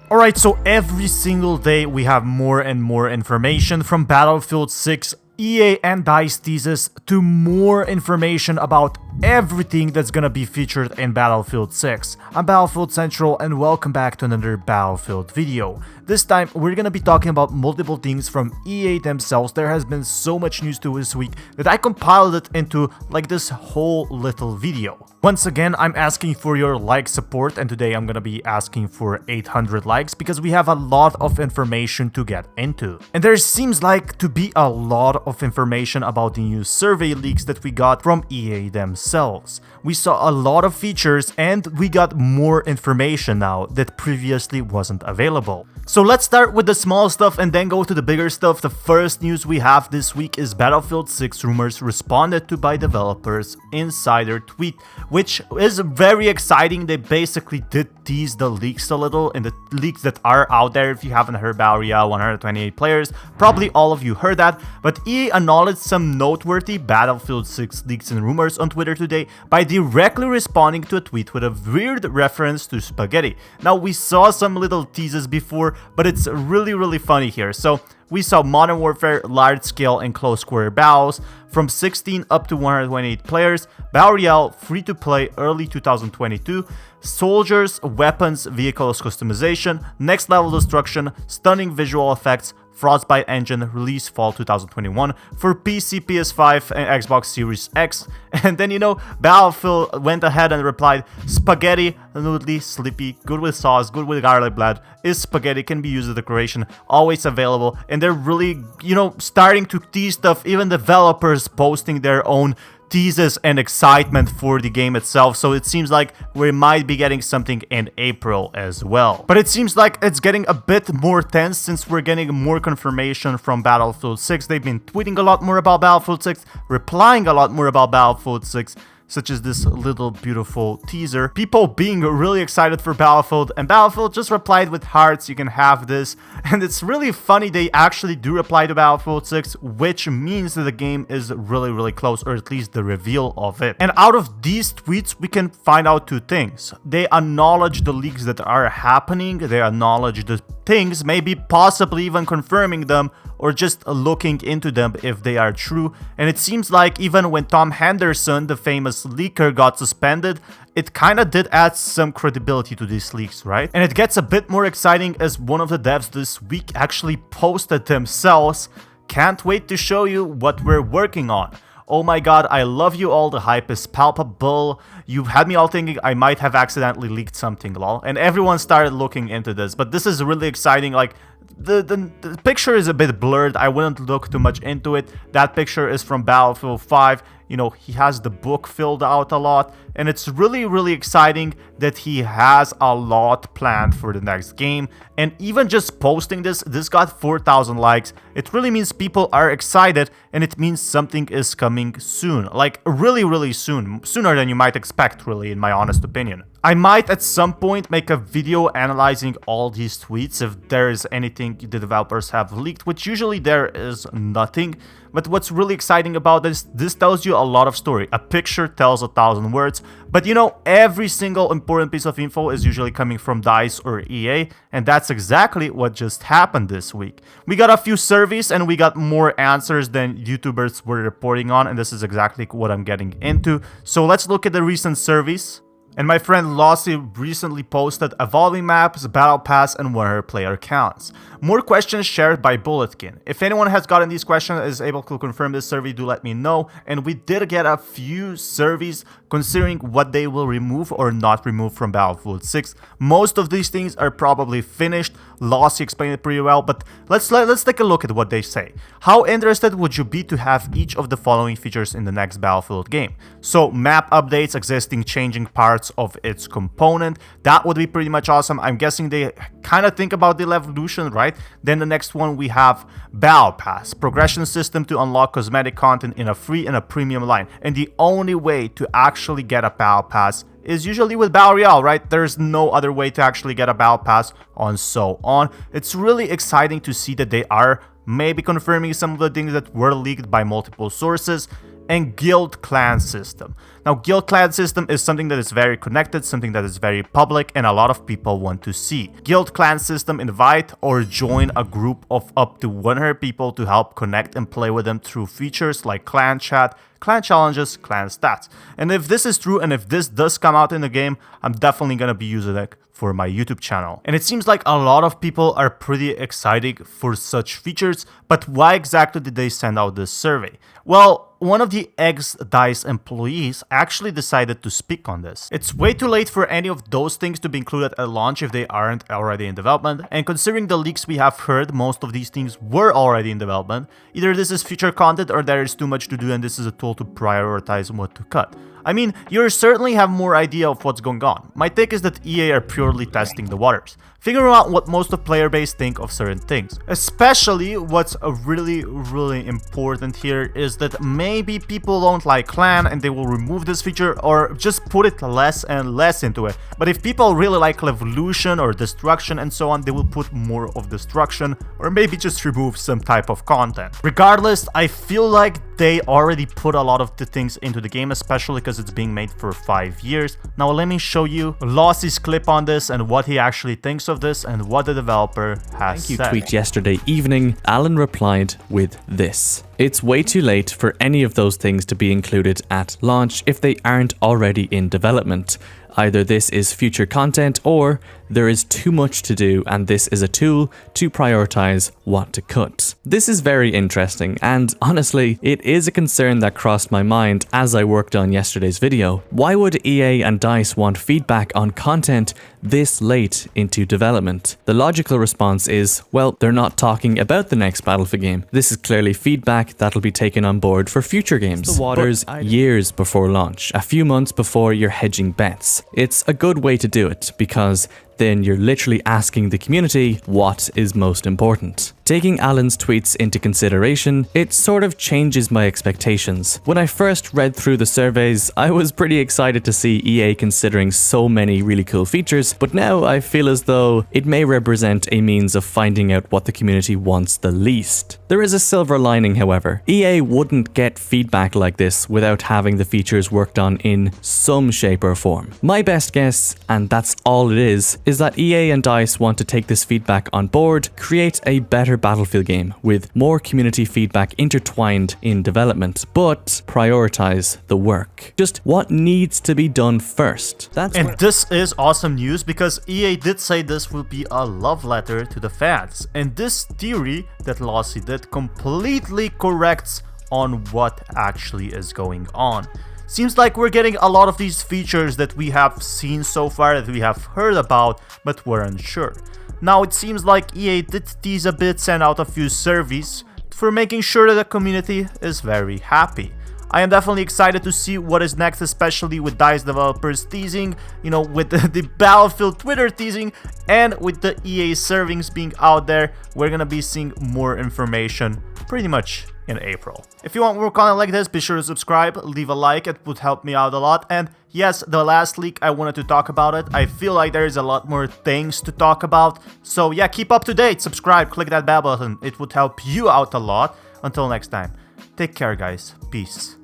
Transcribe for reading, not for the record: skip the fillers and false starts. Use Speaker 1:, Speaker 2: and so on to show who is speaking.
Speaker 1: Alright, so every single day we have more and more information from Battlefield 6, EA and DICE Teases, to more information about everything that's gonna be featured in Battlefield 6. I'm Battlefield Central and welcome back to another Battlefield video. This time we're gonna be talking about multiple things from EA themselves. There has been so much news to this week that I compiled it into like this whole little video. Once again, I'm asking for your like support, and today I'm gonna be asking for 800 likes because we have a lot of information to get into. And there seems like to be a lot of information about the new survey leaks that we got from EA themselves. We saw a lot of features and we got more information now that previously wasn't available. So let's start with the small stuff and then go to the bigger stuff. The first news we have this week is Battlefield 6 rumors responded to by developers insider tweet, which is very exciting. They basically did tease the leaks a little, and the leaks that are out there. If you haven't heard Battle Royale 128 players, probably all of you heard that, but EA acknowledged some noteworthy Battlefield 6 leaks and rumors on Twitter today by directly responding to a tweet with a weird reference to spaghetti. Now, we saw some little teases before, but it's really funny here. So we saw Modern Warfare, large scale and close quarter battles from 16 up to 128 players, Battle Royale, free to play early 2022, soldiers, weapons, vehicles customization, next level destruction, stunning visual effects, Frostbite engine, release fall 2021 for PC, PS5 and Xbox Series X. And then, you know, Battlefield went ahead and replied, spaghetti, noodly, sleepy, good with sauce, good with garlic bread, is spaghetti, can be used as decoration, always available. And they're really, you know, starting to tease stuff, even developers posting their own teases and excitement for the game itself, so it seems like we might be getting something in April as well. But it seems like it's getting a bit more tense since we're getting more confirmation from Battlefield 6. They've been tweeting a lot more about Battlefield 6, replying a lot more about Battlefield 6, such as this little beautiful teaser. People being really excited for Battlefield, and Battlefield just replied with hearts, you can have this. And it's really funny, they actually do reply to Battlefield 6, which means that the game is really close, or at least the reveal of it. And out of these tweets, we can find out two things. They acknowledge the leaks that are happening, they acknowledge the things, maybe possibly even confirming them, or just looking into them if they are true. And it seems like even when Tom Henderson, the famous leaker, got suspended, it kinda did add some credibility to these leaks, right? And it gets a bit more exciting as one of the devs this week actually posted themselves, "Can't wait to show you what we're working on. Oh my god, I love you all, the hype is palpable. You've had me all thinking I might have accidentally leaked something, lol." And everyone started looking into this, but this is really exciting. Like, the picture is a bit blurred, I wouldn't look too much into it. That picture is from Battlefield 5, you know, he has the book filled out a lot, and it's really exciting that he has a lot planned for the next game. And even just posting this got 4,000 likes. It really means people are excited, and it means something is coming soon, like really soon, sooner than you might expect, really, in my honest opinion. I might at some point make a video analyzing all these tweets if there is anything the developers have leaked, which usually there is nothing. But what's really exciting about this tells you a lot of story. A picture tells 1,000 words. But you know, every single important piece of info is usually coming from DICE or EA, and that's exactly what just happened this week. We got a few surveys and we got more answers than YouTubers were reporting on, and this is exactly what I'm getting into. So let's look at the recent surveys. And my friend Lossie recently posted evolving maps, battle pass, and 100 player counts. More questions shared by Bulletkin. If anyone has gotten these questions and is able to confirm this survey, do let me know. And we did get a few surveys considering what they will remove or not remove from Battlefield 6. Most of these things are probably finished. Lossie explained it pretty well, but let's take a look at what they say. How interested would you be to have each of the following features in the next Battlefield game? So map updates, existing changing parts of its component, that would be pretty much awesome. I'm guessing they kind of think about the evolution, right? Then the next one we have Battle Pass, progression system to unlock cosmetic content in a free and a premium line. And the only way to actually get a Battle Pass is usually with Battle Royale, right? There's no other way to actually get a Battle Pass, and so on. It's really exciting to see that they are maybe confirming some of the things that were leaked by multiple sources. and guild clan system. Now, guild clan system is something that is very connected, something that is very public, and a lot of people want to see. Guild clan system: invite or join a group of up to 100 people to help connect and play with them through features like clan chat, clan challenges, clan stats. And if this is true, and if this does come out in the game, I'm definitely gonna be using it for my YouTube channel. And it seems like a lot of people are pretty excited for such features, but why exactly did they send out this survey? Well, one of the ex-DICE employees actually decided to speak on this. It's way too late for any of those things to be included at launch if they aren't already in development, and considering the leaks we have heard, most of these things were already in development. Either this is future content or there is too much to do and this is a tool to prioritize what to cut. I mean, you certainly have more idea of what's going on. My take is that EA are purely testing the waters, figuring out what most of player base think of certain things. Especially what's really important here is that maybe people don't like clan and they will remove this feature or just put it less and less into it. But if people really like evolution or destruction and so on, they will put more of destruction or maybe just remove some type of content. Regardless, I feel like they already put a lot of the things into the game, especially because it's being made for 5 years. Now let me show you Lossie's clip on this and what he actually thinks of this and what the developer has said.
Speaker 2: Thank you tweet yesterday evening, Alan replied with this: "It's way too late for any of those things to be included at launch if they aren't already in development. Either this is future content or there is too much to do and this is a tool to prioritize what to cut." This is very interesting, and honestly, it is a concern that crossed my mind as I worked on yesterday's video. Why would EA and DICE want feedback on content this late into development? The logical response is, well, they're not talking about the next Battlefield game. This is clearly feedback that'll be taken on board for future games. The waters years before launch, a few months before you're hedging bets. It's a good way to do it because then you're literally asking the community what is most important. Taking Alan's tweets into consideration, it sort of changes my expectations. When I first read through the surveys, I was pretty excited to see EA considering so many really cool features, but now I feel as though it may represent a means of finding out what the community wants the least. There is a silver lining, however. EA wouldn't get feedback like this without having the features worked on in some shape or form. My best guess, and that's all it is that EA and DICE want to take this feedback on board, create a better Battlefield game with more community feedback intertwined in development, but prioritize the work. Just what needs to be done first.
Speaker 1: And this is awesome news because EA did say this will be a love letter to the fans, and this theory that Lossie did completely corrects on what actually is going on. Seems like we're getting a lot of these features that we have seen so far, that we have heard about, but we're unsure. Now it seems like EA did tease a bit, send out a few surveys for making sure that the community is very happy. I am definitely excited to see what is next, especially with DICE developers teasing, you know, with the Battlefield Twitter teasing, and with the EA servings being out there. We're gonna be seeing more information pretty much in April. If you want more content like this, be sure to subscribe, leave a like, it would help me out a lot. And yes, the last leak, I wanted to talk about it. I feel like there is a lot more things to talk about. So yeah, keep up to date, subscribe, click that bell button. It would help you out a lot. Until next time, take care guys, peace.